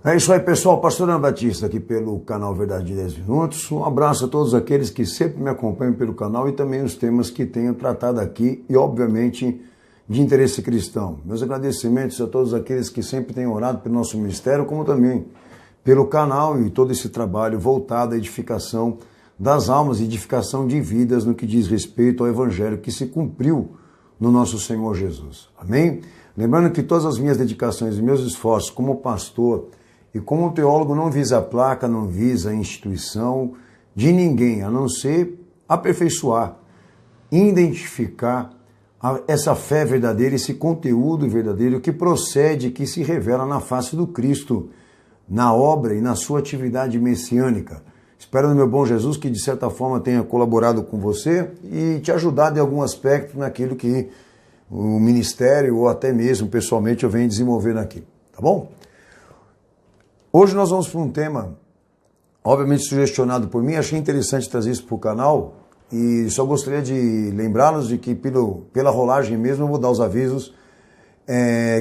É isso aí, pessoal. Pastor Ana Batista aqui pelo canal Verdade de 10 Minutos. Um abraço a todos aqueles que sempre me acompanham pelo canal e também os temas que tenho tratado aqui e, obviamente, de interesse cristão. Meus agradecimentos a todos aqueles que sempre têm orado pelo nosso ministério, como também pelo canal e todo esse trabalho voltado à edificação das almas e edificação de vidas no que diz respeito ao Evangelho que se cumpriu no nosso Senhor Jesus. Amém? Lembrando que todas as minhas dedicações e meus esforços como pastor e como teólogo não visa a placa, não visa a instituição de ninguém, a não ser aperfeiçoar, identificar essa fé verdadeira, esse conteúdo verdadeiro que procede, que se revela na face do Cristo, na obra e na sua atividade messiânica. Espero no meu bom Jesus que de certa forma tenha colaborado com você e te ajudado em algum aspecto naquilo que o ministério ou até mesmo pessoalmente eu venho desenvolvendo aqui, tá bom? Hoje nós vamos para um tema, obviamente sugestionado por mim, achei interessante trazer isso para o canal e só gostaria de lembrá-los de que pela rolagem mesmo eu vou dar os avisos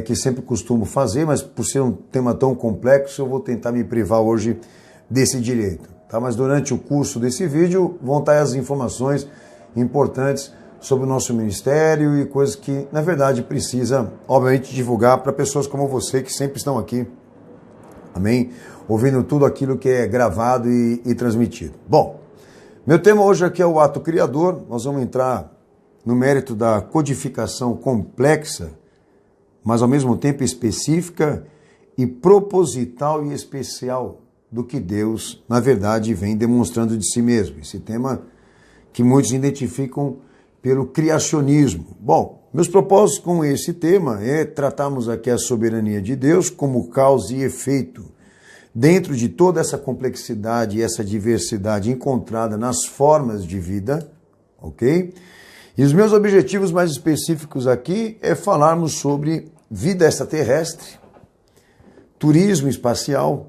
que sempre costumo fazer, mas por ser um tema tão complexo eu vou tentar me privar hoje desse direito. Tá? Mas durante o curso desse vídeo vão estar as informações importantes sobre o nosso ministério e coisas que na verdade precisa, obviamente, divulgar para pessoas como você que sempre estão aqui. Amém? Ouvindo tudo aquilo que é gravado e transmitido. Bom, meu tema hoje aqui é o ato criador. Nós vamos entrar no mérito da codificação complexa, mas ao mesmo tempo específica e proposital e especial do que Deus, na verdade, vem demonstrando de si mesmo. Esse tema que muitos identificam pelo criacionismo. Bom, meus propósitos com esse tema é tratarmos aqui a soberania de Deus como causa e efeito dentro de toda essa complexidade e essa diversidade encontrada nas formas de vida, ok? E os meus objetivos mais específicos aqui é falarmos sobre vida extraterrestre, turismo espacial,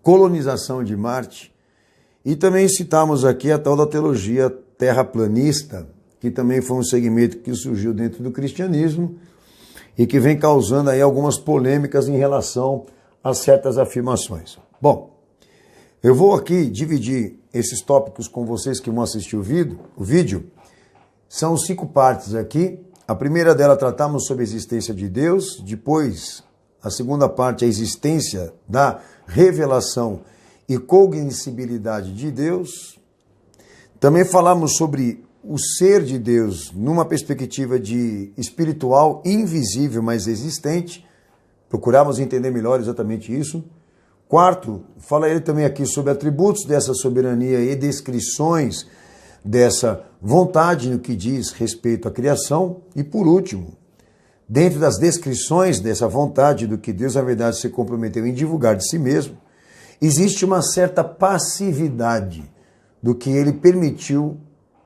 colonização de Marte e também citamos aqui a tal da teologia terraplanista, que também foi um segmento que surgiu dentro do cristianismo e que vem causando aí algumas polêmicas em relação a certas afirmações. Bom, eu vou aqui dividir esses tópicos com vocês que vão assistir o vídeo. São 5 partes aqui. A primeira dela tratamos sobre a existência de Deus, depois a segunda parte a existência da revelação e cognoscibilidade de Deus. Também falamos sobre o ser de Deus numa perspectiva de espiritual, invisível, mas existente. Procuramos entender melhor exatamente isso. Quarto, falarei também aqui sobre atributos dessa soberania e descrições dessa vontade no que diz respeito à criação. E por último, dentro das descrições dessa vontade do que Deus, na verdade, se comprometeu em divulgar de si mesmo, existe uma certa passividade do que ele permitiu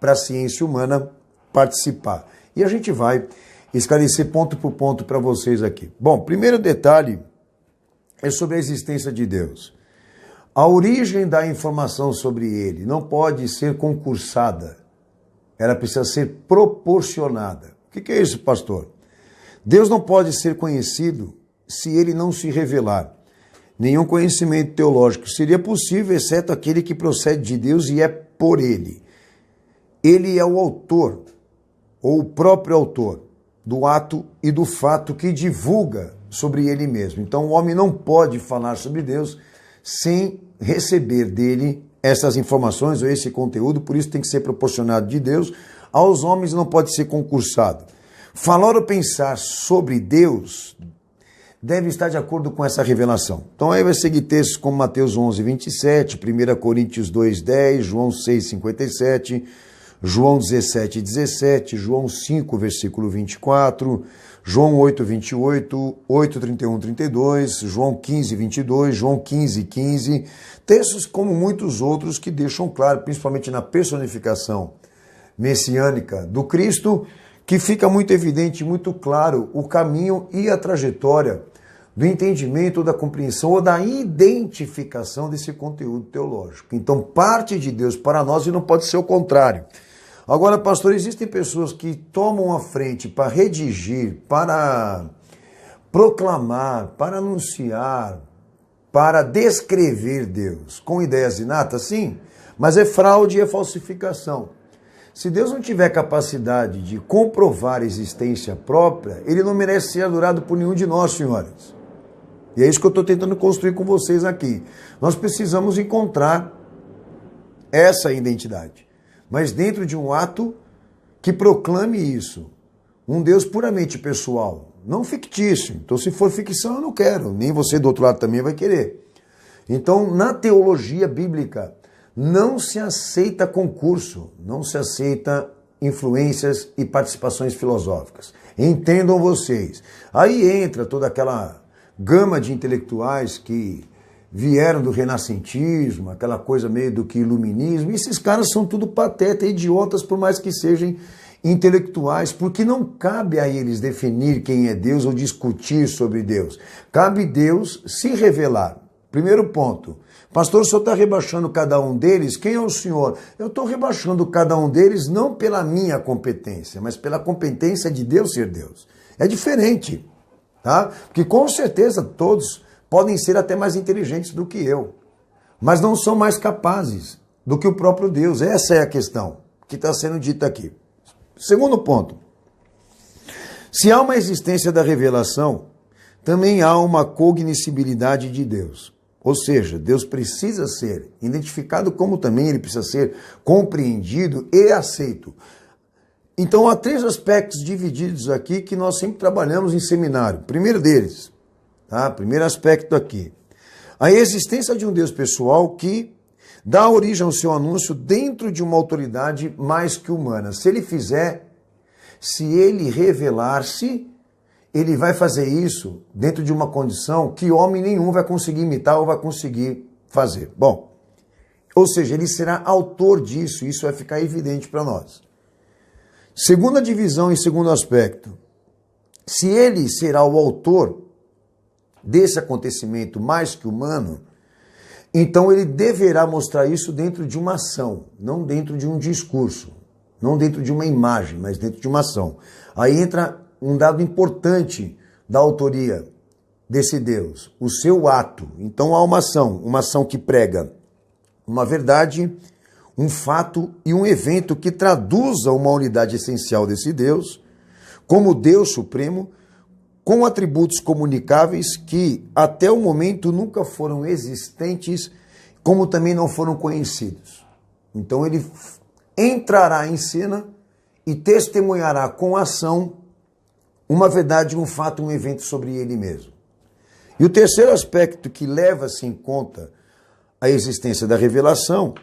para a ciência humana participar. E a gente vai esclarecer ponto por ponto para vocês aqui. Bom, primeiro detalhe é sobre a existência de Deus. A origem da informação sobre ele não pode ser concursada. Ela precisa ser proporcionada. O que é isso, pastor? Deus não pode ser conhecido se ele não se revelar. Nenhum conhecimento teológico seria possível, exceto aquele que procede de Deus e é por ele. Ele é o autor, ou o próprio autor, do ato e do fato que divulga sobre ele mesmo. Então o homem não pode falar sobre Deus sem receber dele essas informações ou esse conteúdo, por isso tem que ser proporcionado de Deus. Aos homens não pode ser concursado. Falar ou pensar sobre Deus deve estar de acordo com essa revelação. Então aí vai seguir textos como Mateus 11, 27, 1 Coríntios 2, 10, João 6, 57, João 17, 17, João 5, versículo 24, João 8, 28, 8, 31, 32, João 15, 22, João 15, 15. Textos como muitos outros que deixam claro, principalmente na personificação messiânica do Cristo, que fica muito evidente, muito claro o caminho e a trajetória do entendimento, da compreensão ou da identificação desse conteúdo teológico. Então, parte de Deus para nós e não pode ser o contrário. Agora, pastor, existem pessoas que tomam a frente para redigir, para proclamar, para anunciar, para descrever Deus com ideias inatas, sim, mas é fraude e é falsificação. Se Deus não tiver capacidade de comprovar a existência própria, ele não merece ser adorado por nenhum de nós, senhores. E é isso que eu estou tentando construir com vocês aqui. Nós precisamos encontrar essa identidade, mas dentro de um ato que proclame isso. Um Deus puramente pessoal, não fictício. Então, se for ficção, eu não quero. Nem você do outro lado também vai querer. Então, na teologia bíblica, não se aceita concurso, não se aceita influências e participações filosóficas. Entendam vocês. Aí entra toda aquela gama de intelectuais que vieram do renascentismo, aquela coisa meio do que iluminismo. E esses caras são tudo pateta, idiotas, por mais que sejam intelectuais, porque não cabe a eles definir quem é Deus ou discutir sobre Deus. Cabe Deus se revelar. Primeiro ponto. Pastor, o senhor está rebaixando cada um deles? Quem é o senhor? Eu estou rebaixando cada um deles não pela minha competência, mas pela competência de Deus ser Deus. É diferente, tá? Porque com certeza todos podem ser até mais inteligentes do que eu, mas não são mais capazes do que o próprio Deus. Essa é a questão que está sendo dita aqui. Segundo ponto. Se há uma existência da revelação, também há uma cognoscibilidade de Deus. Ou seja, Deus precisa ser identificado como também ele precisa ser compreendido e aceito. Então há 3 aspectos divididos aqui que nós sempre trabalhamos em seminário. Primeiro deles, tá? Primeiro aspecto aqui. A existência de um Deus pessoal que dá origem ao seu anúncio dentro de uma autoridade mais que humana. Se ele fizer, se ele revelar-se, ele vai fazer isso dentro de uma condição que homem nenhum vai conseguir imitar ou vai conseguir fazer. Bom, ou seja, ele será autor disso, isso vai ficar evidente para nós. Segunda divisão e segundo aspecto, se ele será o autor desse acontecimento mais que humano, então ele deverá mostrar isso dentro de uma ação, não dentro de um discurso, não dentro de uma imagem, mas dentro de uma ação. Aí entra um dado importante da autoria desse Deus, o seu ato. Então há uma ação que prega uma verdade, um fato e um evento que traduza uma unidade essencial desse Deus, como Deus Supremo, com atributos comunicáveis que até o momento nunca foram existentes, como também não foram conhecidos. Então ele entrará em cena e testemunhará com ação uma verdade, um fato, um evento sobre ele mesmo. E o terceiro aspecto que leva-se em conta a existência da revelação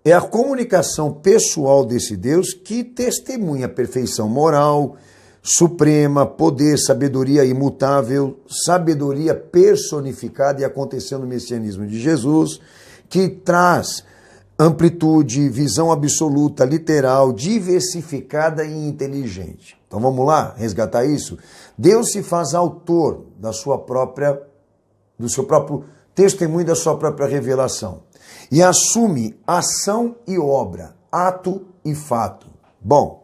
é a comunicação pessoal desse Deus que testemunha a perfeição moral, suprema, poder, sabedoria imutável, sabedoria personificada e aconteceu no messianismo de Jesus, que traz amplitude, visão absoluta, literal, diversificada e inteligente. Então vamos lá, resgatar isso? Deus se faz autor do seu próprio testemunho, da sua própria revelação. E assume ação e obra, ato e fato. Bom,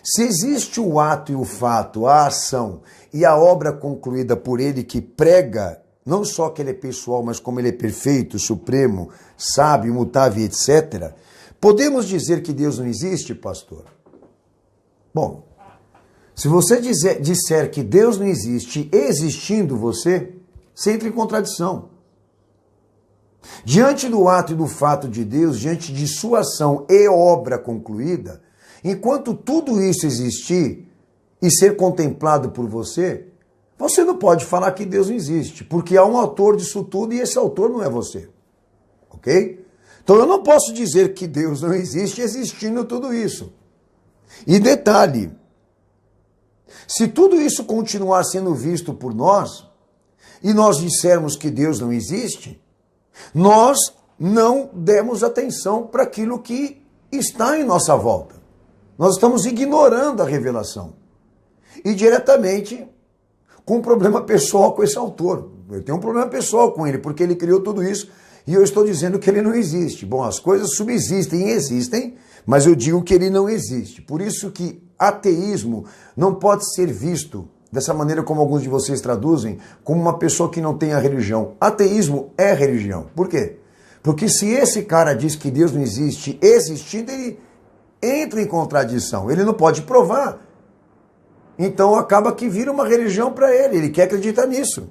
se existe o ato e o fato, a ação e a obra concluída por ele que prega, não só que ele é pessoal, mas como ele é perfeito, supremo, sábio, imutável, etc., podemos dizer que Deus não existe, pastor? Bom, se você disser que Deus não existe, existindo você entra em contradição. Diante do ato e do fato de Deus, diante de sua ação e obra concluída, enquanto tudo isso existir e ser contemplado por você, você não pode falar que Deus não existe, porque há um autor disso tudo e esse autor não é você. Ok? Então eu não posso dizer que Deus não existe existindo tudo isso. E detalhe, se tudo isso continuar sendo visto por nós, e nós dissermos que Deus não existe, nós não demos atenção para aquilo que está em nossa volta. Nós estamos ignorando a revelação. E diretamente com um problema pessoal com esse autor. Eu tenho um problema pessoal com ele, porque ele criou tudo isso e eu estou dizendo que ele não existe. Bom, as coisas subsistem e existem, mas eu digo que ele não existe. Por isso que ateísmo não pode ser visto dessa maneira como alguns de vocês traduzem, como uma pessoa que não tem a religião. Ateísmo é religião. Por quê? Porque se esse cara diz que Deus não existe, existindo, ele entra em contradição. Ele não pode provar. Então acaba que vira uma religião para ele. Ele quer acreditar nisso.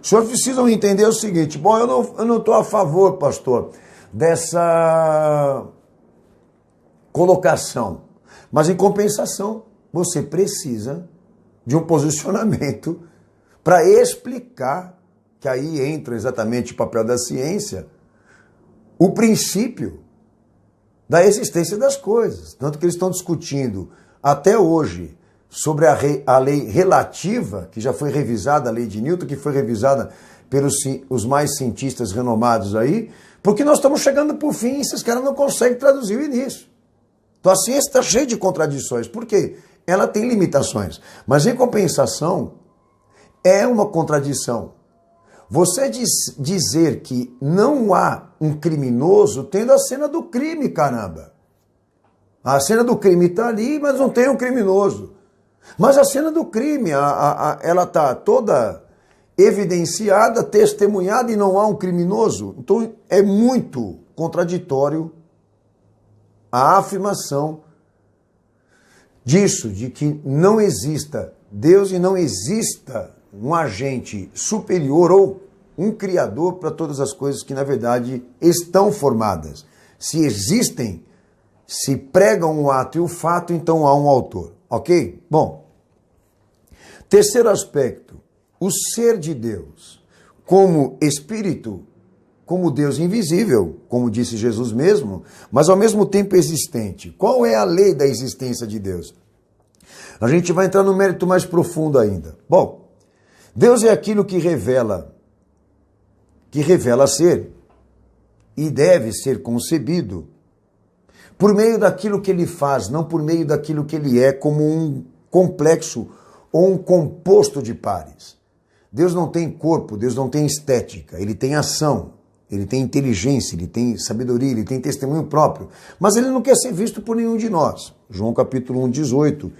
Os senhores precisam entender o seguinte. Bom, eu não estou a favor, pastor, dessa colocação. Mas em compensação, você precisa de um posicionamento para explicar, que aí entra exatamente o papel da ciência, o princípio da existência das coisas. Tanto que eles estão discutindo até hoje sobre a lei relativa, que já foi revisada, a lei de Newton, que foi revisada pelos os mais cientistas renomados aí, porque nós estamos chegando por fim e esses caras não conseguem traduzir o início. Então a ciência está cheia de contradições. Por quê? Ela tem limitações. Mas em compensação, é uma contradição você dizer que não há um criminoso tendo a cena do crime, caramba. A cena do crime está ali, mas não tem um criminoso. Mas a cena do crime, ela está toda evidenciada, testemunhada e não há um criminoso. Então é muito contraditório a afirmação disso, de que não exista Deus e não exista um agente superior ou um criador para todas as coisas que na verdade estão formadas. Se existem, se pregam o ato e o fato, então há um autor. Ok? Bom, terceiro aspecto, o ser de Deus como espírito, como Deus invisível, como disse Jesus mesmo, mas ao mesmo tempo existente. Qual é a lei da existência de Deus? A gente vai entrar no mérito mais profundo ainda. Bom, Deus é aquilo que revela ser e deve ser concebido por meio daquilo que ele faz, não por meio daquilo que ele é, como um complexo ou um composto de pares. Deus não tem corpo, Deus não tem estética, ele tem ação, ele tem inteligência, ele tem sabedoria, ele tem testemunho próprio, mas ele não quer ser visto por nenhum de nós. João capítulo 1, 18,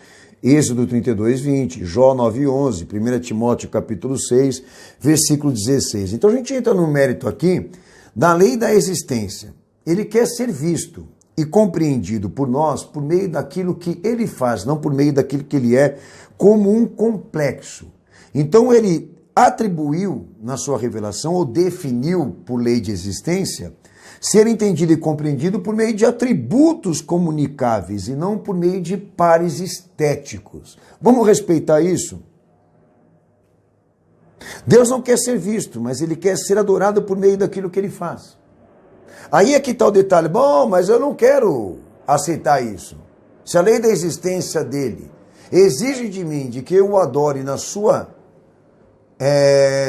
Êxodo 32, 20, Jó 9, 11, 1 Timóteo capítulo 6, versículo 16. Então a gente entra no mérito aqui da lei da existência. Ele quer ser visto e compreendido por nós por meio daquilo que ele faz, não por meio daquilo que ele é, como um complexo. Então ele atribuiu na sua revelação, ou definiu por lei de existência, ser entendido e compreendido por meio de atributos comunicáveis e não por meio de pares estéticos. Vamos respeitar isso? Deus não quer ser visto, mas ele quer ser adorado por meio daquilo que ele faz. Aí é que está o detalhe. Bom, mas eu não quero aceitar isso. Se a lei da existência dele exige de mim de que eu o adore na sua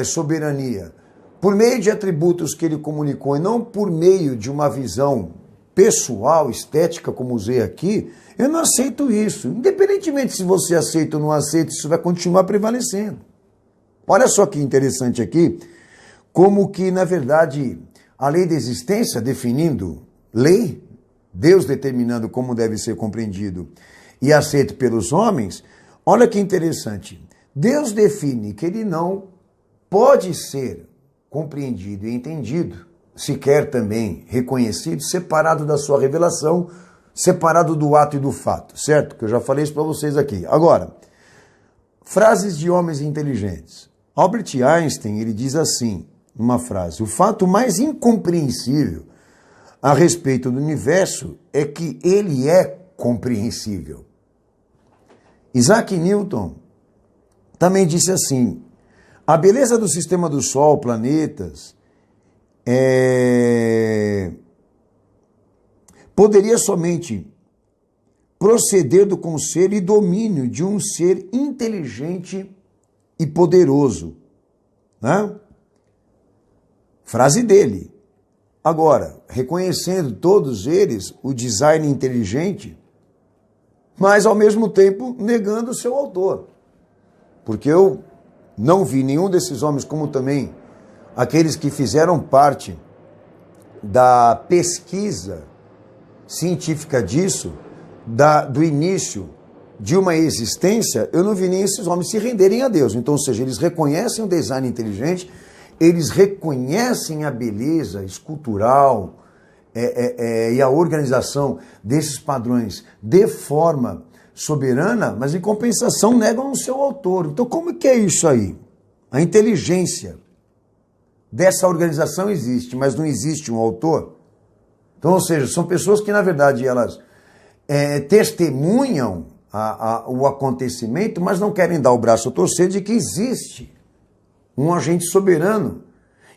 soberania, por meio de atributos que ele comunicou e não por meio de uma visão pessoal, estética, como usei aqui, eu não aceito isso. Independentemente se você aceita ou não aceita, isso vai continuar prevalecendo. Olha só que interessante aqui, como que, na verdade, a lei da existência, definindo lei, Deus determinando como deve ser compreendido e aceito pelos homens, olha que interessante. Deus define que ele não pode ser compreendido e entendido, sequer também reconhecido, separado da sua revelação, separado do ato e do fato, certo? Que eu já falei isso para vocês aqui. Agora, frases de homens inteligentes. Albert Einstein, ele diz assim, numa frase, o fato mais incompreensível a respeito do universo é que ele é compreensível. Isaac Newton também disse assim, a beleza do sistema do Sol, planetas, poderia somente proceder do conselho e domínio de um ser inteligente e poderoso. Né? Frase dele. Agora, reconhecendo todos eles o design inteligente, mas ao mesmo tempo negando o seu autor. Porque eu não vi nenhum desses homens, como também aqueles que fizeram parte da pesquisa científica disso, do início de uma existência, eu não vi nem esses homens se renderem a Deus. Então, ou seja, eles reconhecem o design inteligente, eles reconhecem a beleza escultural e a organização desses padrões de forma soberana, mas em compensação negam o seu autor. Então, como que é isso aí? A inteligência dessa organização existe, mas não existe um autor. Então, ou seja, são pessoas que, na verdade, elas testemunham o acontecimento, mas não querem dar o braço a torcer de que existe um agente soberano,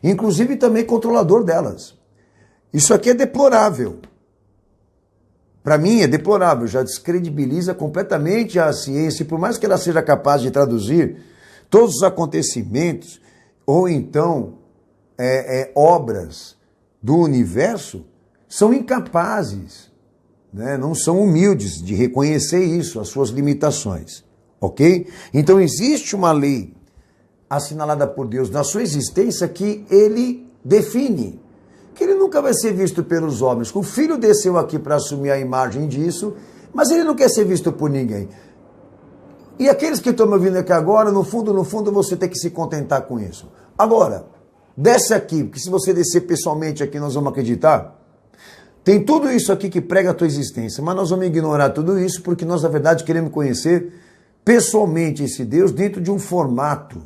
inclusive também controlador delas. Isso aqui é deplorável. Para mim é deplorável, já descredibiliza completamente a ciência, e por mais que ela seja capaz de traduzir todos os acontecimentos, ou então obras do universo, são incapazes, né? Não são humildes de reconhecer isso, as suas limitações, ok? Então existe uma lei assinalada por Deus na sua existência que ele define, que ele nunca vai ser visto pelos homens. O Filho desceu aqui para assumir a imagem disso, mas ele não quer ser visto por ninguém. E aqueles que estão me ouvindo aqui agora, no fundo, você tem que se contentar com isso. Agora, desce aqui, porque se você descer pessoalmente aqui, nós vamos acreditar. Tem tudo isso aqui que prega a tua existência, mas nós vamos ignorar tudo isso porque nós, na verdade, queremos conhecer pessoalmente esse Deus dentro de um formato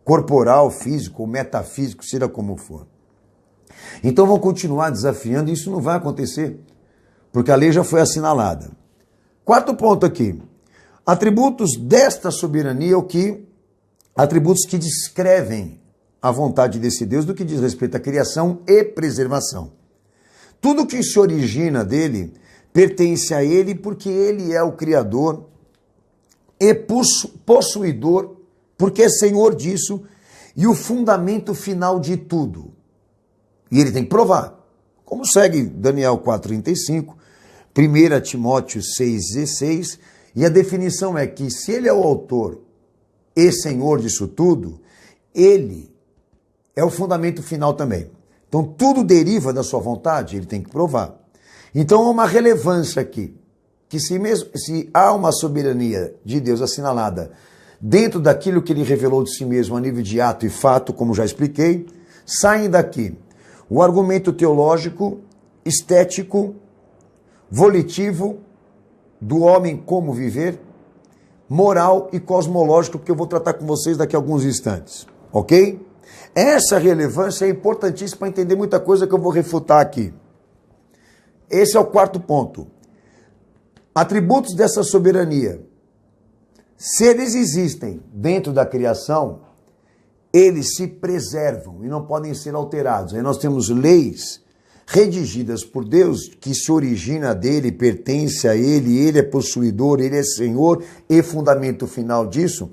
corporal, físico, ou metafísico, seja como for. Então vão continuar desafiando e isso não vai acontecer, porque a lei já foi assinalada. Quarto ponto aqui. Atributos desta soberania, atributos que descrevem a vontade desse Deus do que diz respeito à criação e preservação. Tudo que se origina dele pertence a ele porque ele é o Criador e possuidor, porque é Senhor disso e o fundamento final de tudo. E ele tem que provar. Como segue Daniel 4,35, 1 Timóteo 6,16, e a definição é que se ele é o autor e Senhor disso tudo, ele é o fundamento final também. Então tudo deriva da sua vontade, ele tem que provar. Então há uma relevância aqui, que se há uma soberania de Deus assinalada dentro daquilo que ele revelou de si mesmo a nível de ato e fato, como já expliquei, saem daqui o argumento teológico, estético, volitivo, do homem como viver, moral e cosmológico, que eu vou tratar com vocês daqui a alguns instantes, ok? Essa relevância é importantíssima para entender muita coisa que eu vou refutar aqui. Esse é o quarto ponto. Atributos dessa soberania. Se eles existem dentro da criação, eles se preservam e não podem ser alterados. Aí nós temos leis redigidas por Deus que se origina dele, pertence a ele é possuidor, ele é Senhor e fundamento final disso,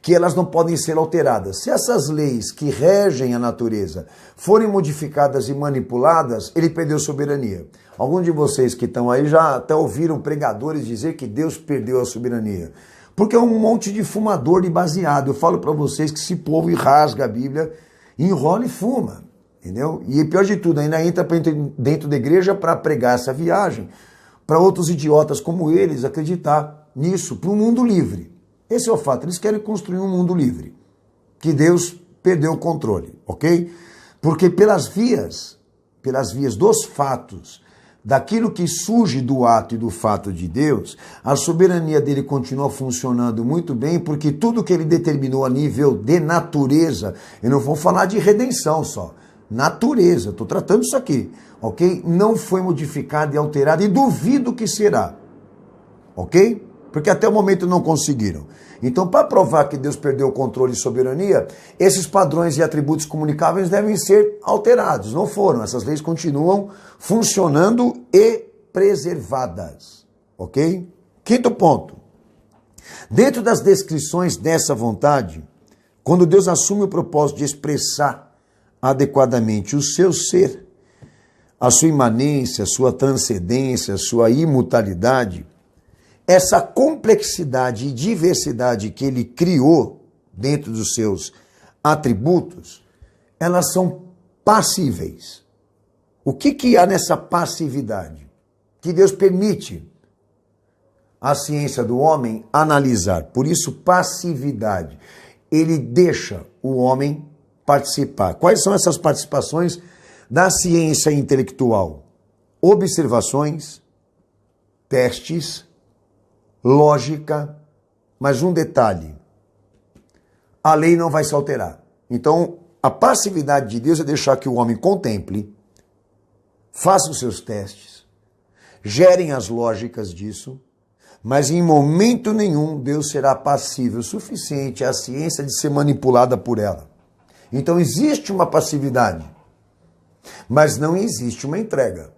que elas não podem ser alteradas. Se essas leis que regem a natureza forem modificadas e manipuladas, ele perdeu soberania. Alguns de vocês que estão aí já até ouviram pregadores dizer que Deus perdeu a soberania. Porque é um monte de fumador de baseado. Eu falo para vocês que esse povo rasga a Bíblia, enrola e fuma, entendeu? E pior de tudo, ainda entra dentro da igreja para pregar essa viagem, para outros idiotas como eles acreditar nisso, para um mundo livre. Esse é o fato, eles querem construir um mundo livre, que Deus perdeu o controle, ok? Porque pelas vias dos fatos, daquilo que surge do ato e do fato de Deus, a soberania dele continua funcionando muito bem, porque tudo que ele determinou a nível de natureza, eu não vou falar de redenção só, natureza, estou tratando isso aqui, ok? Não foi modificado e alterado, e duvido que será, ok? Porque até o momento não conseguiram. Então, para provar que Deus perdeu o controle e soberania, esses padrões e atributos comunicáveis devem ser alterados. Não foram. Essas leis continuam funcionando e preservadas. Ok? Quinto ponto. Dentro das descrições dessa vontade, quando Deus assume o propósito de expressar adequadamente o seu ser, a sua imanência, a sua transcendência, a sua imutabilidade, essa complexidade e diversidade que ele criou dentro dos seus atributos, elas são passíveis. O que há nessa passividade? Que Deus permite a ciência do homem analisar. Por isso, passividade. Ele deixa o homem participar. Quais são essas participações da ciência intelectual? Observações, testes, lógica, mas um detalhe: a lei não vai se alterar. Então, a passividade de Deus é deixar que o homem contemple, faça os seus testes, gerem as lógicas disso, mas em momento nenhum Deus será passível o suficiente à ciência de ser manipulada por ela. Então existe uma passividade, mas não existe uma entrega.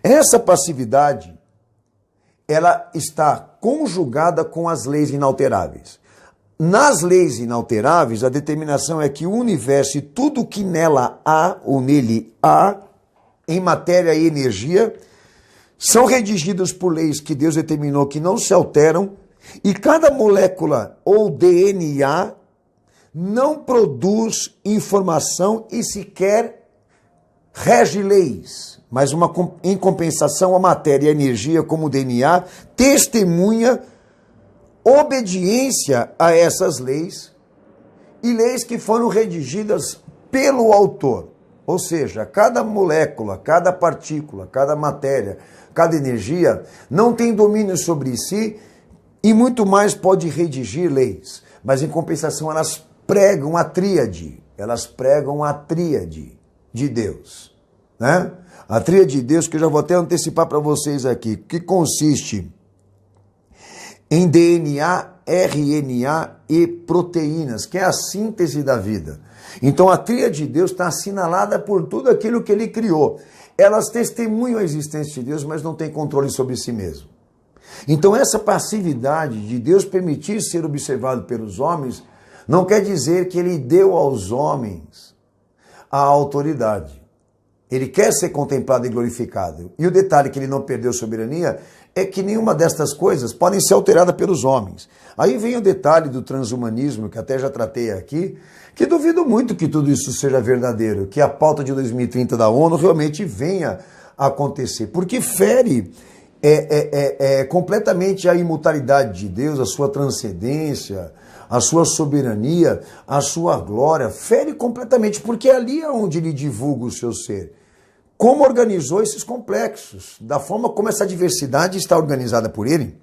Essa passividade, ela está conjugada com as leis inalteráveis. Nas leis inalteráveis, a determinação é que o universo e tudo que nela há, ou nele há, em matéria e energia, são redigidos por leis que Deus determinou que não se alteram, e cada molécula ou DNA não produz informação e sequer rege leis, mas em compensação a matéria e a energia, como o DNA, testemunha obediência a essas leis, e leis que foram redigidas pelo autor. Ou seja, cada molécula, cada partícula, cada matéria, cada energia não tem domínio sobre si e muito mais pode redigir leis. Mas em compensação elas pregam a tríade. Elas pregam a tríade de Deus, né? A tríade de Deus, que eu já vou até antecipar para vocês aqui, que consiste em DNA, RNA e proteínas, que é a síntese da vida. Então a tríade de Deus está assinalada por tudo aquilo que ele criou. Elas testemunham a existência de Deus, mas não têm controle sobre si mesmo. Então essa passividade de Deus permitir ser observado pelos homens não quer dizer que ele deu aos homens a autoridade. Ele quer ser contemplado e glorificado. E o detalhe que ele não perdeu soberania é que nenhuma destas coisas podem ser alteradas pelos homens. Aí vem o detalhe do transhumanismo, que até já tratei aqui, que duvido muito que tudo isso seja verdadeiro, que a pauta de 2030 da ONU realmente venha a acontecer, porque fere completamente a imutabilidade de Deus, a sua transcendência, a sua soberania, a sua glória, fere completamente, porque ali é onde ele divulga o seu ser. Como organizou esses complexos, da forma como essa diversidade está organizada por ele,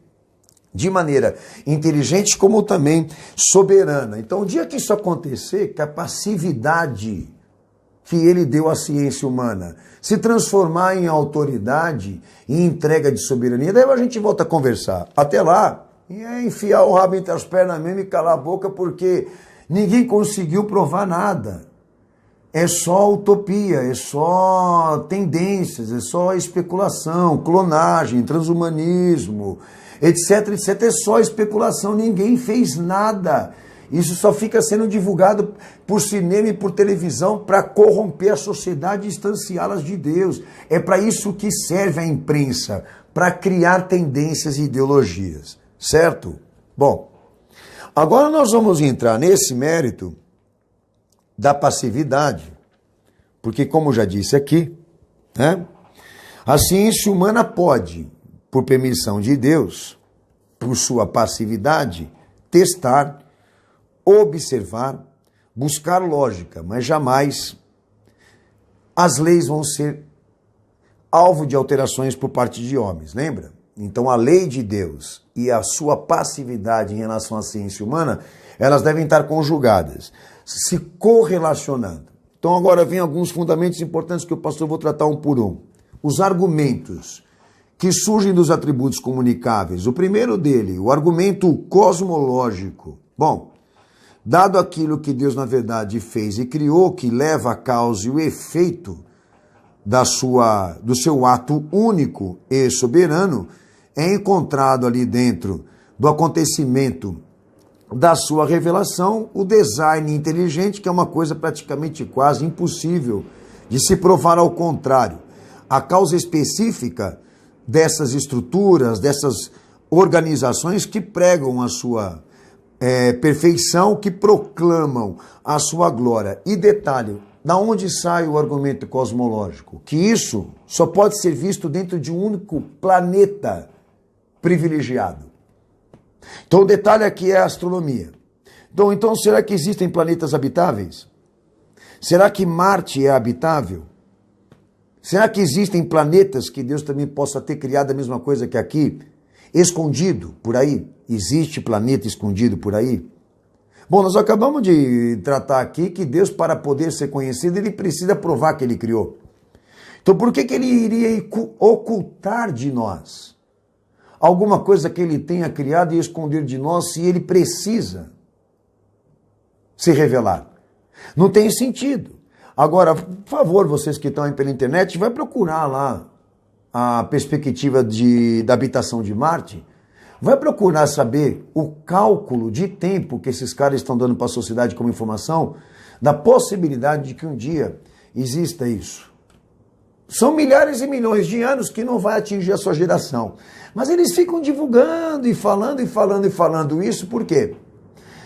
de maneira inteligente como também soberana. Então, o dia que isso acontecer, que a passividade que ele deu à ciência humana se transformar em autoridade e entrega de soberania, daí a gente volta a conversar. Até lá, é enfiar o rabo entre as pernas mesmo e calar a boca, porque ninguém conseguiu provar nada. É só utopia, é só tendências, é só especulação, clonagem, transhumanismo, etc, etc. É só especulação, ninguém fez nada. Isso só fica sendo divulgado por cinema e por televisão para corromper a sociedade e distanciá-las de Deus. É para isso que serve a imprensa, para criar tendências e ideologias, certo? Bom, agora nós vamos entrar nesse mérito da passividade, porque como já disse aqui, né, a ciência humana pode, por permissão de Deus, por sua passividade, testar, observar, buscar lógica, mas jamais as leis vão ser alvo de alterações por parte de homens, lembra? Então a lei de Deus e a sua passividade em relação à ciência humana, elas devem estar conjugadas, se correlacionando. Então agora vem alguns fundamentos importantes que o pastor vou tratar um por um. Os argumentos que surgem dos atributos comunicáveis. O primeiro dele, o argumento cosmológico. Bom, dado aquilo que Deus na verdade fez e criou, que leva a causa e o efeito do seu ato único e soberano, é encontrado ali dentro do acontecimento da sua revelação, o design inteligente, que é uma coisa praticamente quase impossível de se provar ao contrário. A causa específica dessas estruturas, dessas organizações que pregam a sua perfeição, que proclamam a sua glória. E detalhe, da onde sai o argumento cosmológico? Que isso só pode ser visto dentro de um único planeta privilegiado. Então o detalhe aqui é a astronomia. Então será que existem planetas habitáveis? Será que Marte é habitável? Será que existem planetas que Deus também possa ter criado a mesma coisa que aqui? Escondido por aí? Existe planeta escondido por aí? Bom, nós acabamos de tratar aqui que Deus, para poder ser conhecido, ele precisa provar que ele criou. Então por que ele iria ocultar de nós alguma coisa que ele tenha criado e esconder de nós se ele precisa se revelar? Não tem sentido. Agora, por favor, vocês que estão aí pela internet, vai procurar lá a perspectiva da habitação de Marte. Vai procurar saber o cálculo de tempo que esses caras estão dando para a sociedade como informação da possibilidade de que um dia exista isso. São milhares e milhões de anos que não vai atingir a sua geração. Mas eles ficam divulgando e falando isso, por quê?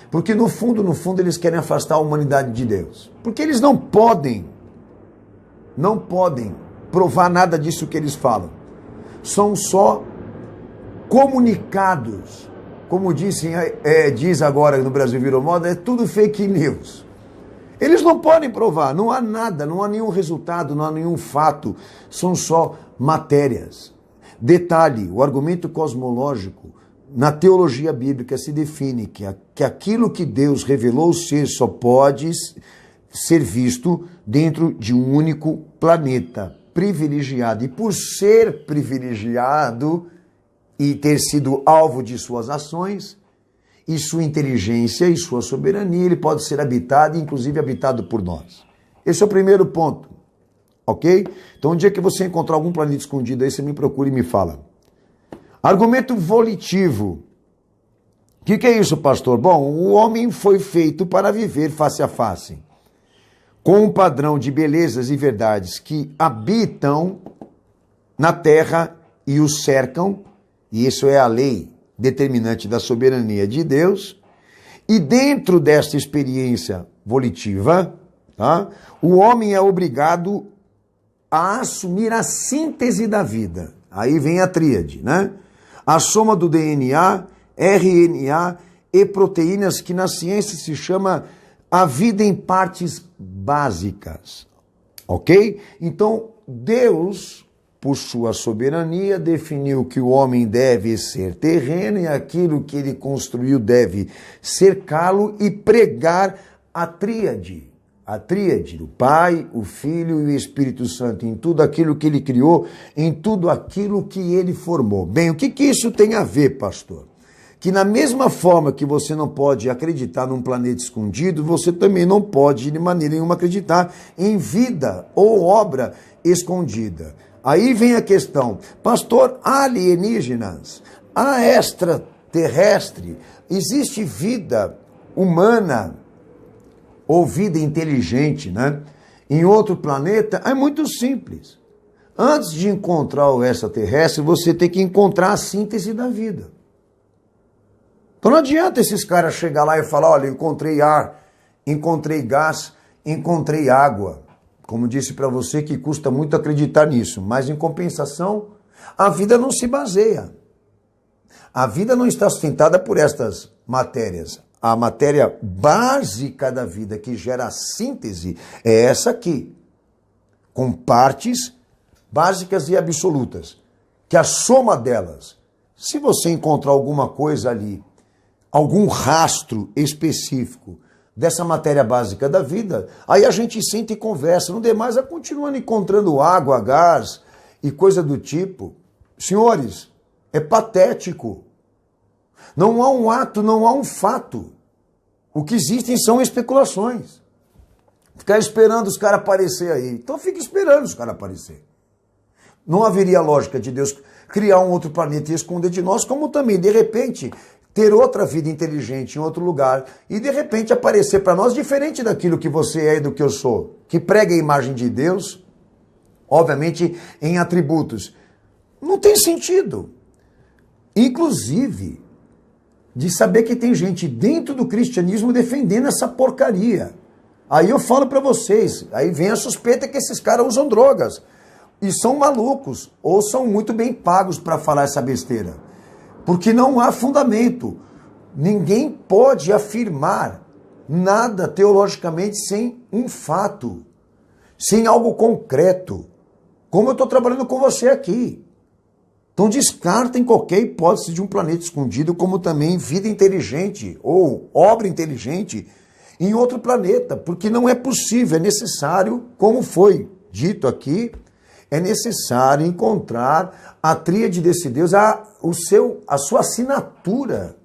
Porque no fundo, eles querem afastar a humanidade de Deus. Porque eles não podem provar nada disso que eles falam. São só comunicados. Como diz agora no Brasil virou moda, é tudo fake news. Eles não podem provar, não há nada, não há nenhum resultado, não há nenhum fato. São só matérias. Detalhe, o argumento cosmológico na teologia bíblica se define que aquilo que Deus revelou ser só pode ser visto dentro de um único planeta privilegiado. E por ser privilegiado e ter sido alvo de suas ações, e sua inteligência e sua soberania, ele pode ser habitado, inclusive habitado por nós. Esse é o primeiro ponto, ok? Então, um dia que você encontrar algum planeta escondido aí, você me procura e me fala. Argumento volitivo. O que é isso, pastor? Bom, o homem foi feito para viver face a face, com um padrão de belezas e verdades que habitam na terra e o cercam, e isso é a lei determinante da soberania de Deus. E dentro desta experiência volitiva, tá, o homem é obrigado a assumir a síntese da vida. Aí vem a tríade, né? A soma do DNA, RNA e proteínas, que na ciência se chama a vida em partes básicas, ok? Então, Deus, por sua soberania, definiu que o homem deve ser terreno e aquilo que ele construiu deve cercá-lo e pregar a tríade. A tríade do Pai, o Filho e o Espírito Santo, em tudo aquilo que ele criou, em tudo aquilo que ele formou. Bem, o que isso tem a ver, pastor? Que na mesma forma que você não pode acreditar num planeta escondido, você também não pode, de maneira nenhuma, acreditar em vida ou obra escondida. Aí vem a questão, pastor, alienígenas, há extraterrestre, existe vida humana ou vida inteligente, né? Em outro planeta? É muito simples. Antes de encontrar o extraterrestre, você tem que encontrar a síntese da vida. Então não adianta esses caras chegar lá e falar, olha, encontrei ar, encontrei gás, encontrei água. Como disse para você que custa muito acreditar nisso, mas em compensação, a vida não se baseia. A vida não está sustentada por estas matérias. A matéria básica da vida que gera a síntese é essa aqui, com partes básicas e absolutas, que a soma delas, se você encontrar alguma coisa ali, algum rastro específico dessa matéria básica da vida, aí a gente senta e conversa. No demais, é continuando encontrando água, gás e coisa do tipo. Senhores, é patético. Não há um ato, não há um fato. O que existem são especulações. Ficar esperando os caras aparecer aí. Então fica esperando os caras aparecer. Não haveria lógica de Deus criar um outro planeta e esconder de nós, como também, de repente, ter outra vida inteligente em outro lugar e, de repente, aparecer para nós diferente daquilo que você é e do que eu sou, que prega a imagem de Deus, obviamente, em atributos. Não tem sentido. Inclusive, de saber que tem gente dentro do cristianismo defendendo essa porcaria. Aí eu falo para vocês, aí vem a suspeita que esses caras usam drogas e são malucos ou são muito bem pagos para falar essa besteira. Porque não há fundamento. Ninguém pode afirmar nada teologicamente sem um fato, sem algo concreto, como eu estou trabalhando com você aqui. Então descartem qualquer hipótese de um planeta escondido, como também vida inteligente ou obra inteligente em outro planeta, porque não é possível, é necessário, como foi dito aqui, é necessário encontrar a tríade desse Deus, a sua assinatura,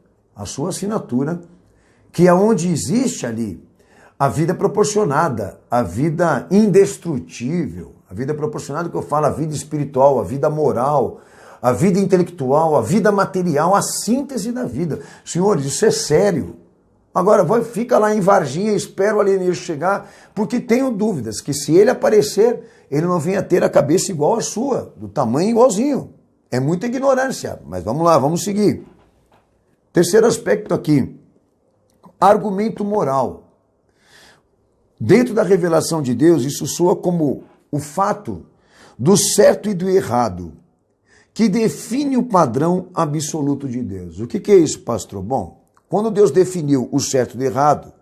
que é onde existe ali a vida proporcionada, a vida indestrutível, a vida proporcionada que eu falo, a vida espiritual, a vida moral, a vida intelectual, a vida material, a síntese da vida. Senhores, isso é sério. Agora, fica lá em Varginha, espera o alienígena chegar, porque tenho dúvidas que se ele aparecer, ele não venha ter a cabeça igual a sua, do tamanho igualzinho. É muita ignorância, mas vamos lá, vamos seguir. Terceiro aspecto aqui, argumento moral. Dentro da revelação de Deus, isso soa como o fato do certo e do errado, que define o padrão absoluto de Deus. O que é isso, pastor? Bom, quando Deus definiu o certo e o errado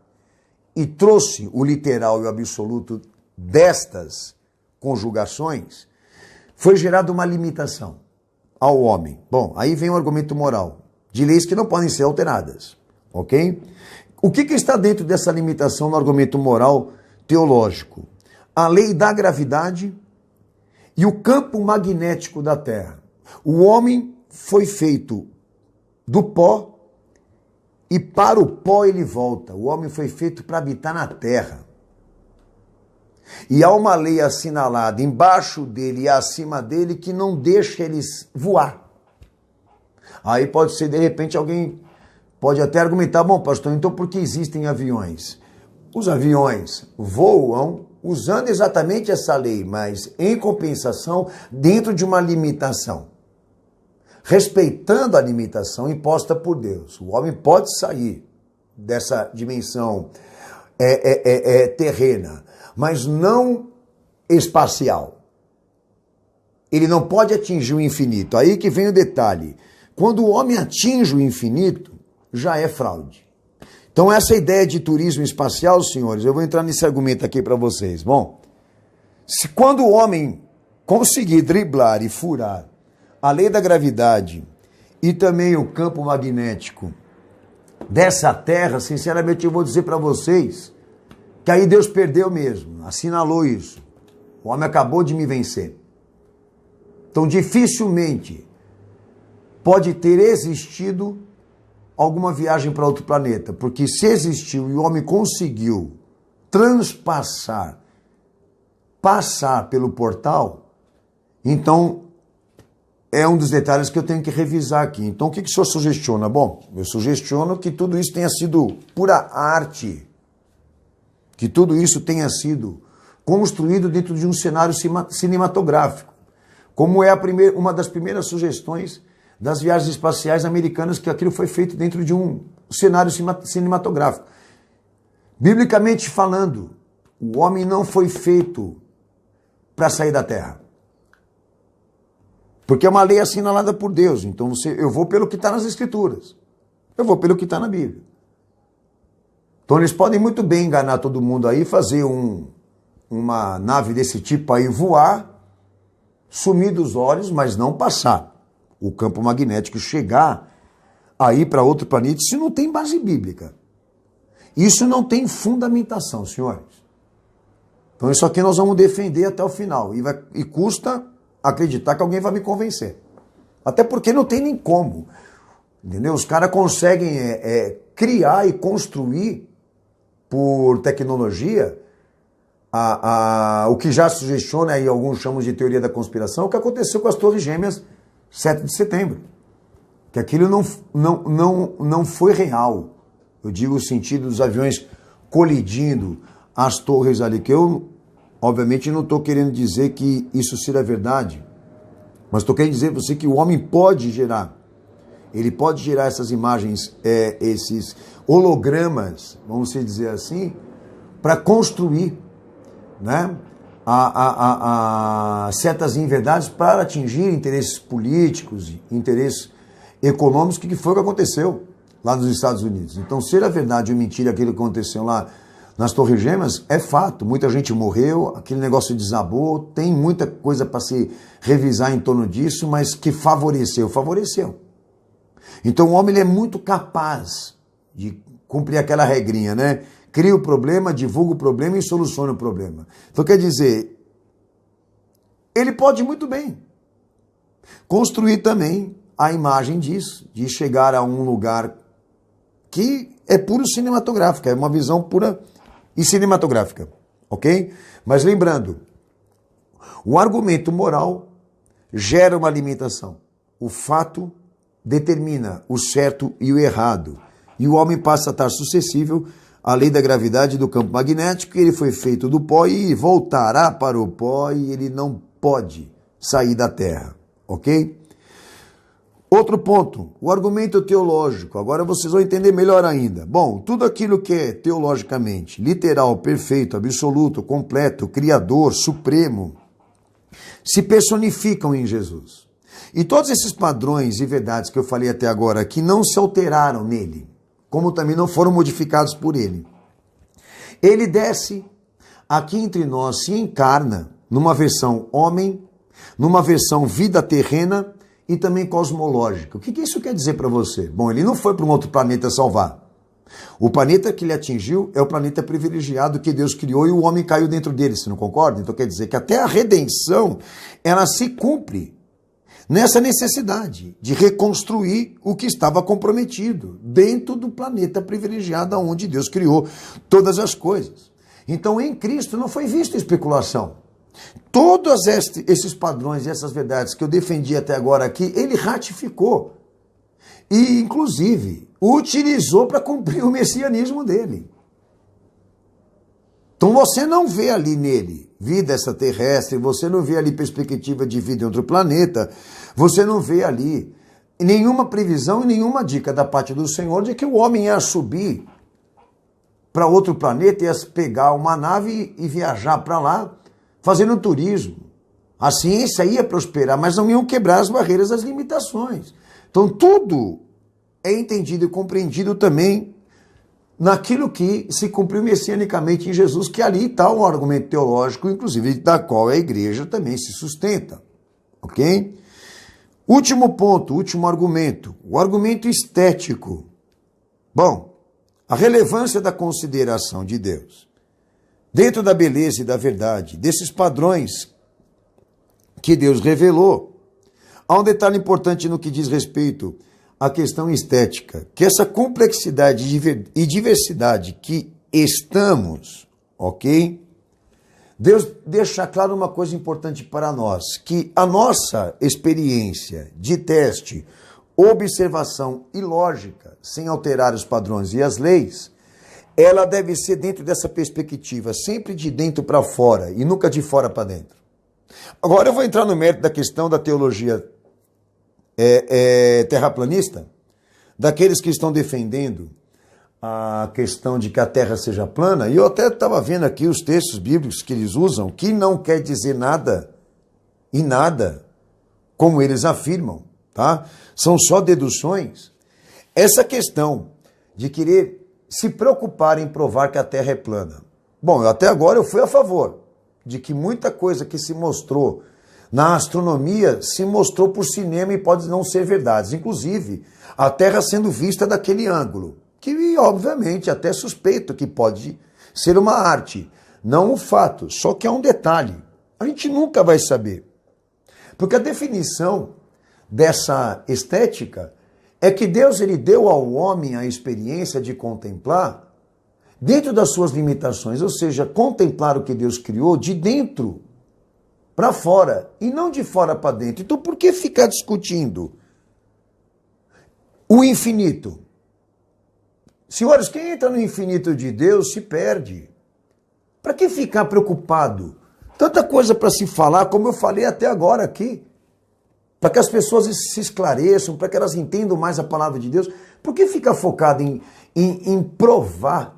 e trouxe o literal e o absoluto destas conjugações, foi gerada uma limitação ao homem. Bom, aí vem o argumento moral, de leis que não podem ser alteradas, ok? O que está dentro dessa limitação no argumento moral teológico? A lei da gravidade e o campo magnético da Terra. O homem foi feito do pó e para o pó ele volta. O homem foi feito para habitar na terra. E há uma lei assinalada embaixo dele e acima dele que não deixa eles voar. Aí pode ser, de repente, alguém pode até argumentar, bom, pastor, então por que existem aviões? Os aviões voam usando exatamente essa lei, mas em compensação, dentro de uma limitação. Respeitando a limitação imposta por Deus. O homem pode sair dessa dimensão terrena, mas não espacial. Ele não pode atingir o infinito. Aí que vem o detalhe. Quando o homem atinge o infinito, já é fraude. Então essa ideia de turismo espacial, senhores, eu vou entrar nesse argumento aqui para vocês. Bom, quando o homem conseguir driblar e furar a lei da gravidade e também o campo magnético dessa terra, sinceramente eu vou dizer para vocês que aí Deus perdeu mesmo, assinalou isso. O homem acabou de me vencer. Então dificilmente pode ter existido alguma viagem para outro planeta, porque se existiu e o homem conseguiu passar pelo portal, então é um dos detalhes que eu tenho que revisar aqui. Então, o que o senhor sugestiona? Bom, eu sugestiono que tudo isso tenha sido pura arte, que tudo isso tenha sido construído dentro de um cenário cinematográfico, como é uma das primeiras sugestões das viagens espaciais americanas, que aquilo foi feito dentro de um cenário cinematográfico. Biblicamente falando, o homem não foi feito para sair da Terra. Porque é uma lei assinalada por Deus. Então eu vou pelo que está nas Escrituras. Eu vou pelo que está na Bíblia. Então eles podem muito bem enganar todo mundo aí, fazer uma nave desse tipo aí voar, sumir dos olhos, mas não passar o campo magnético, chegar aí para outro planeta. Isso não tem base bíblica. Isso não tem fundamentação, senhores. Então isso aqui nós vamos defender até o final. E custa acreditar que alguém vai me convencer. Até porque não tem nem como. Entendeu? Os caras conseguem criar e construir por tecnologia o que já sugestiona, e alguns chamam de teoria da conspiração, o que aconteceu com as Torres Gêmeas 7 de setembro. Que aquilo não foi real. Eu digo o sentido dos aviões colidindo as torres ali, que eu, obviamente, não estou querendo dizer que isso seja verdade, mas estou querendo dizer para você que o homem pode gerar, ele pode gerar essas imagens, esses hologramas, vamos dizer assim, para construir, né, certas inverdades para atingir interesses políticos, interesses econômicos, que foi o que aconteceu lá nos Estados Unidos. Então, se era verdade ou mentira aquilo que aconteceu lá nas Torres Gêmeas, é fato. Muita gente morreu, aquele negócio desabou, tem muita coisa para se revisar em torno disso, mas que favoreceu. Então, o homem ele é muito capaz de cumprir aquela regrinha, né? Cria o problema, divulga o problema e soluciona o problema. Então, quer dizer, ele pode muito bem construir também a imagem disso, de chegar a um lugar que é puro cinematográfico, é uma visão pura e cinematográfica, ok? Mas lembrando, o argumento moral gera uma limitação. O fato determina o certo e o errado. E o homem passa a estar suscetível à lei da gravidade do campo magnético, ele foi feito do pó e voltará para o pó e ele não pode sair da Terra, ok? Outro ponto, o argumento teológico. Agora vocês vão entender melhor ainda. Bom, tudo aquilo que é teologicamente literal, perfeito, absoluto, completo, criador, supremo, se personificam em Jesus. E todos esses padrões e verdades que eu falei até agora aqui não se alteraram nele, como também não foram modificados por ele. Ele desce aqui entre nós, se encarna numa versão homem, numa versão vida terrena e também cosmológica. O que isso quer dizer para você? Bom, ele não foi para um outro planeta salvar. O planeta que ele atingiu é o planeta privilegiado que Deus criou e o homem caiu dentro dele, você não concorda? Então quer dizer que até a redenção, ela se cumpre nessa necessidade de reconstruir o que estava comprometido dentro do planeta privilegiado onde Deus criou todas as coisas. Então em Cristo não foi vista especulação. Todos esses padrões e essas verdades que eu defendi até agora aqui, ele ratificou. E, inclusive, utilizou para cumprir o messianismo dele. Então você não vê ali nele vida extraterrestre, você não vê ali perspectiva de vida em outro planeta, você não vê ali nenhuma previsão e nenhuma dica da parte do Senhor de que o homem ia subir para outro planeta, ia pegar uma nave e viajar para lá, fazendo turismo. A ciência ia prosperar, mas não iam quebrar as barreiras das limitações. Então tudo é entendido e compreendido também naquilo que se cumpriu messianicamente em Jesus, que ali está um argumento teológico, inclusive da qual a igreja também se sustenta. Ok? Último ponto, último argumento, o argumento estético. Bom, a relevância da consideração de Deus dentro da beleza e da verdade, desses padrões que Deus revelou. Há um detalhe importante no que diz respeito à questão estética, que essa complexidade e diversidade que estamos, ok? Deus deixa claro uma coisa importante para nós, que a nossa experiência de teste, observação e lógica, sem alterar os padrões e as leis, ela deve ser dentro dessa perspectiva, sempre de dentro para fora e nunca de fora para dentro. Agora eu vou entrar no mérito da questão da teologia terraplanista, daqueles que estão defendendo a questão de que a Terra seja plana, e eu até estava vendo aqui os textos bíblicos que eles usam, que não quer dizer nada e nada, como eles afirmam, tá? São só deduções. Essa questão de querer se preocupar em provar que a Terra é plana. Bom, até agora eu fui a favor de que muita coisa que se mostrou na astronomia se mostrou por cinema e pode não ser verdade. Inclusive, a Terra sendo vista daquele ângulo, que obviamente até suspeito que pode ser uma arte, não um fato. Só que há um detalhe, a gente nunca vai saber. Porque a definição dessa estética é que Deus ele deu ao homem a experiência de contemplar dentro das suas limitações, ou seja, contemplar o que Deus criou de dentro para fora e não de fora para dentro. Então por que ficar discutindo o infinito? Senhores, quem entra no infinito de Deus se perde. Para que ficar preocupado? Tanta coisa para se falar, como eu falei até agora aqui. Para que as pessoas se esclareçam, para que elas entendam mais a palavra de Deus. Por que ficar focado em provar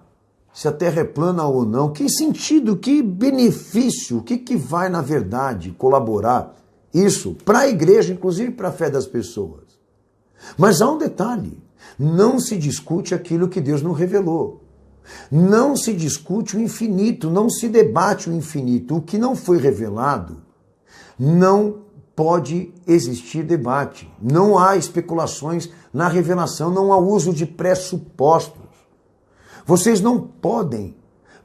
se a Terra é plana ou não? Que sentido, que benefício, o que vai, na verdade, colaborar isso para a igreja, inclusive para a fé das pessoas? Mas há um detalhe, não se discute aquilo que Deus não revelou. Não se discute o infinito, não se debate o infinito. O que não foi revelado, não pode existir debate. Não há especulações na revelação, não há uso de pressupostos. Vocês não podem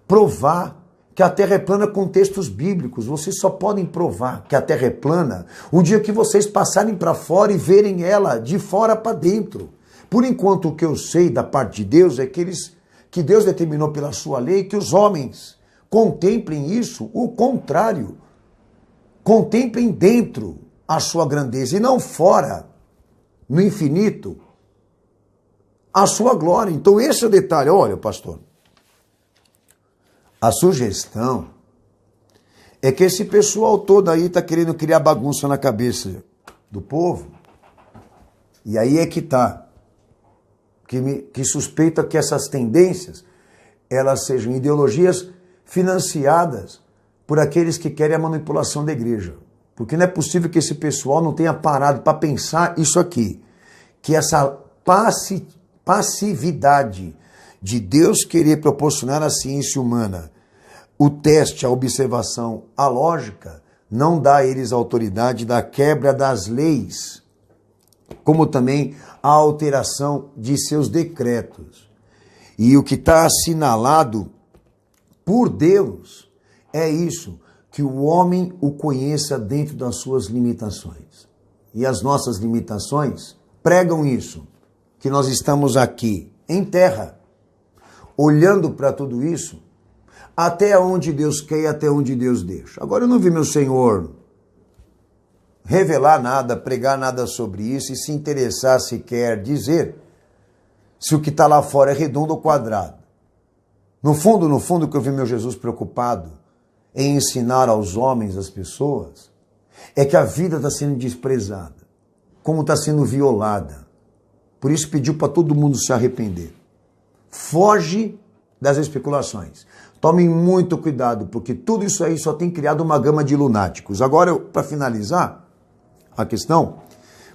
provar que a Terra é plana com textos bíblicos. Vocês só podem provar que a Terra é plana o dia que vocês passarem para fora e verem ela de fora para dentro. Por enquanto, o que eu sei da parte de Deus é que Deus determinou pela sua lei que os homens contemplem isso, o contrário. Contemplem dentro a sua grandeza e não fora, no infinito, a sua glória. Então esse é o detalhe. Olha, pastor, a sugestão é que esse pessoal todo aí está querendo criar bagunça na cabeça do povo. E aí é que está. Que suspeita que essas tendências, elas sejam ideologias financiadas por aqueles que querem a manipulação da igreja. Porque não é possível que esse pessoal não tenha parado para pensar isso aqui. Que essa passividade de Deus querer proporcionar à ciência humana o teste, a observação, a lógica, não dá a eles a autoridade da quebra das leis, como também a alteração de seus decretos. E o que está assinalado por Deus é isso, que o homem o conheça dentro das suas limitações. E as nossas limitações pregam isso, que nós estamos aqui, em terra, olhando para tudo isso, até onde Deus quer e até onde Deus deixa. Agora eu não vi meu Senhor revelar nada, pregar nada sobre isso e se interessar se quer dizer se o que está lá fora é redondo ou quadrado. No fundo, que eu vi meu Jesus preocupado em ensinar aos homens, às pessoas, é que a vida está sendo desprezada, como está sendo violada. Por isso pediu para todo mundo se arrepender. Foge das especulações. Tomem muito cuidado, porque tudo isso aí só tem criado uma gama de lunáticos. Agora, para finalizar a questão,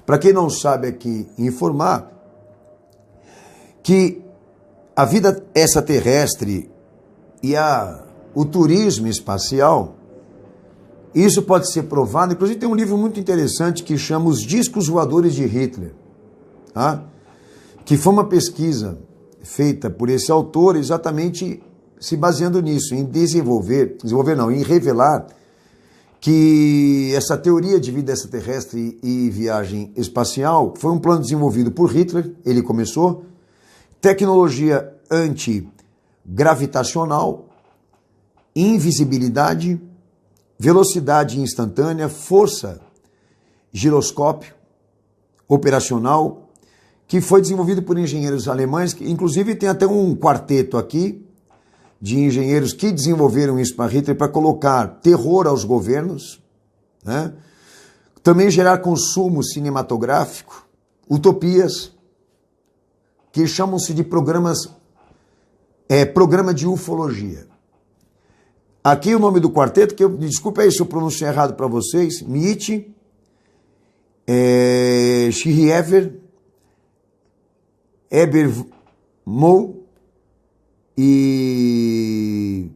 para quem não sabe aqui, informar que a vida extraterrestre e o turismo espacial, isso pode ser provado. Inclusive tem um livro muito interessante que chama Os Discos Voadores de Hitler, tá? Que foi uma pesquisa feita por esse autor exatamente se baseando nisso, em em revelar que essa teoria de vida extraterrestre e viagem espacial foi um plano desenvolvido por Hitler, ele começou, tecnologia antigravitacional, invisibilidade, velocidade instantânea, força, giroscópio operacional, que foi desenvolvido por engenheiros alemães, que inclusive tem até um quarteto aqui de engenheiros que desenvolveram isso para Hitler para colocar terror aos governos, né? Também gerar consumo cinematográfico, utopias, que chamam-se de programa de ufologia. Aqui o nome do quarteto, que desculpa aí se eu pronunciei errado para vocês, Miete, Schiever, Ebermo e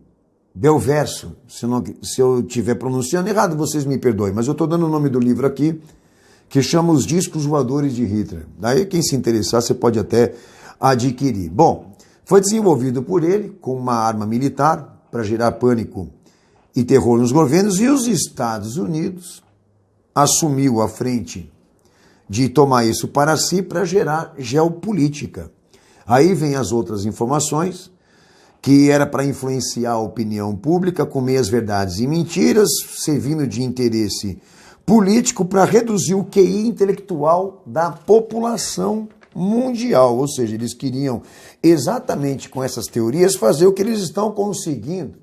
Belverso. Se eu estiver pronunciando errado, vocês me perdoem, mas eu estou dando o nome do livro aqui, que chama Os Discos Voadores de Hitler. Daí quem se interessar, você pode até adquirir. Bom, foi desenvolvido por ele como uma arma militar para gerar pânico e terror nos governos, e os Estados Unidos assumiu a frente de tomar isso para si para gerar geopolítica. Aí vem as outras informações, que era para influenciar a opinião pública com meias verdades e mentiras, servindo de interesse político para reduzir o QI intelectual da população mundial. Ou seja, eles queriam exatamente com essas teorias fazer o que eles estão conseguindo,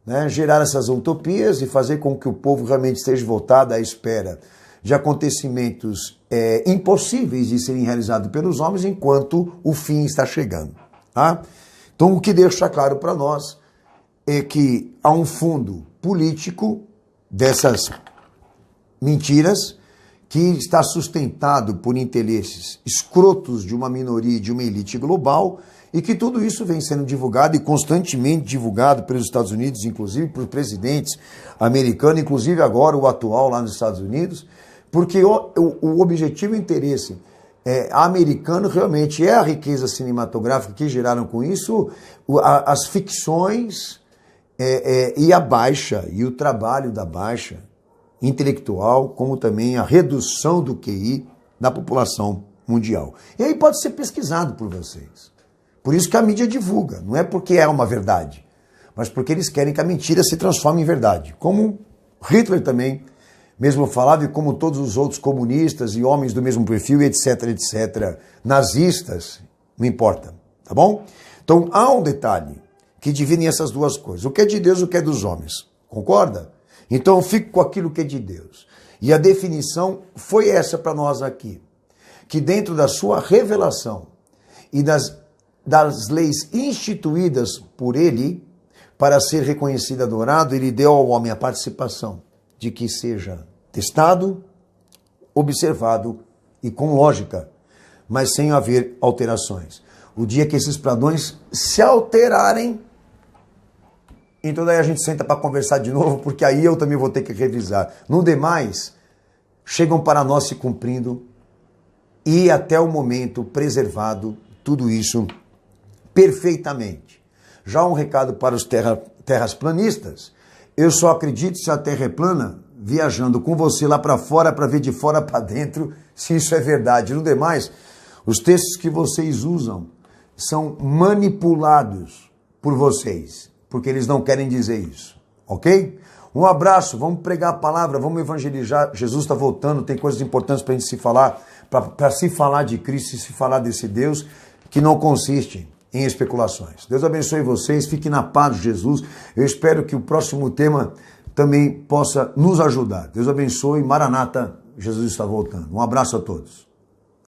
né? Gerar essas utopias e fazer com que o povo realmente esteja voltado à espera de acontecimentos impossíveis de serem realizados pelos homens enquanto o fim está chegando, tá? Então, o que deixa claro para nós é que há um fundo político dessas mentiras que está sustentado por interesses escrotos de uma minoria e de uma elite global, e que tudo isso vem sendo divulgado e constantemente divulgado pelos Estados Unidos, inclusive por presidentes americanos, inclusive agora o atual lá nos Estados Unidos, porque o objetivo e interesse americano realmente é a riqueza cinematográfica que geraram com isso as ficções e a baixa, e o trabalho da baixa intelectual, como também a redução do QI da população mundial. E aí pode ser pesquisado por vocês. Por isso que a mídia divulga, não é porque é uma verdade, mas porque eles querem que a mentira se transforme em verdade. Como Hitler também mesmo falava, e como todos os outros comunistas e homens do mesmo perfil, etc, etc, nazistas, não importa, tá bom? Então há um detalhe que divide essas duas coisas, o que é de Deus e o que é dos homens, concorda? Então eu fico com aquilo que é de Deus. E a definição foi essa para nós aqui, que dentro da sua revelação e das leis instituídas por ele, para ser reconhecido e adorado, ele deu ao homem a participação de que seja testado, observado e com lógica, mas sem haver alterações. O dia que esses padrões se alterarem, então daí a gente senta para conversar de novo, porque aí eu também vou ter que revisar. No demais, chegam para nós se cumprindo e até o momento preservado tudo isso perfeitamente. Já um recado para os terrasplanistas: eu só acredito se a Terra é plana viajando com você lá para fora para ver de fora para dentro se isso é verdade. No demais, os textos que vocês usam são manipulados por vocês, porque eles não querem dizer isso, ok? Um abraço, vamos pregar a palavra, vamos evangelizar. Jesus está voltando, tem coisas importantes para a gente se falar, para se falar de Cristo e se falar desse Deus que não consiste em especulações. Deus abençoe vocês, fiquem na paz de Jesus. Eu espero que o próximo tema também possa nos ajudar. Deus abençoe, Maranata, Jesus está voltando. Um abraço a todos.